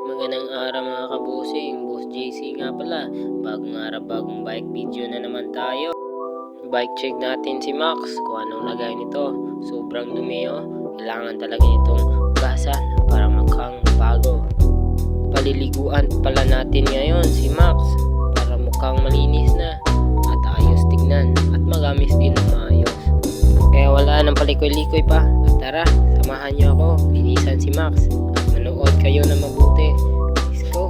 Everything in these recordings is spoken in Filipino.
Magandang araw mga kabusing, Boss JC nga pala. Bagong araw, bagong bike video na naman tayo. Bike check natin si Max kung anong lagay nito. Sobrang dumi oh. Kailangan talaga nitong gasan para mukhang bago. Paliliguan pala natin ngayon si Max para mukhang malinis na at ayos tignan at magamis din ng maayos. Kaya wala nang palikoy-likoy pa. At tara, samahan niyo ako linisan si Max at manood kayo na mabuti. Let's go!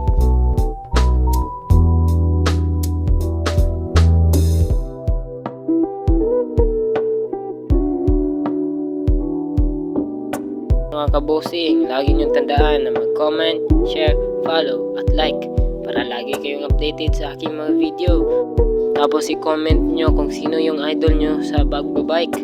Mga kabosing, lagi niyong tandaan na mag-comment, share, follow at like para lagi kayong updated sa aking mga video. Tapos i-comment nyo kung sino yung idol nyo sa pagbabike.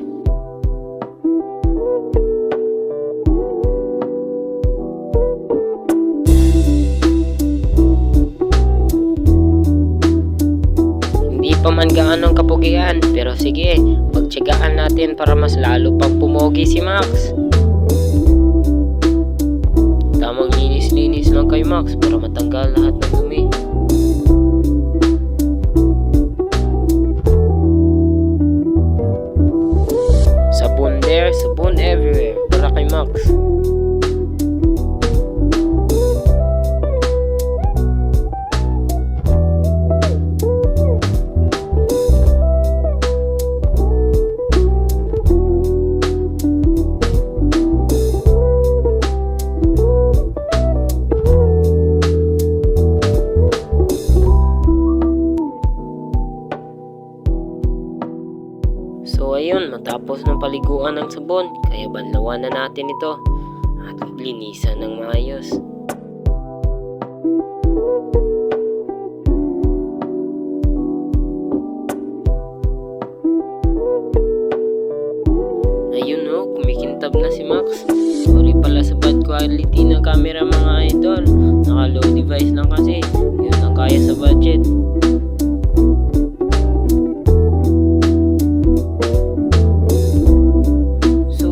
Hindi pa man gaanong kapugian, pero sige, pagtyagaan natin para mas lalo pang pumogi si Max. Tamang linis-linis lang kay Max para matanggal lahat ng dumi. Sabon there, sabon everywhere para kay Max. So ayun, matapos ng paliguan ng sabon, kaya banlawan na natin ito at linisan ng maayos. Ayun oh, kumikintab na si Max. Sorry pala sa bad quality ng camera mga idol. Naka low device lang kasi, yun ang kaya sa budget.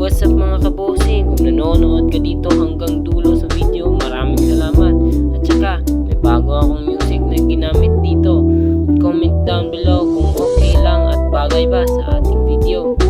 What's up mga kabosing? Kung nanonood ka dito hanggang dulo sa video, maraming salamat. At saka, may bago akong music na ginamit dito. Comment down below kung okay lang at bagay ba sa ating video.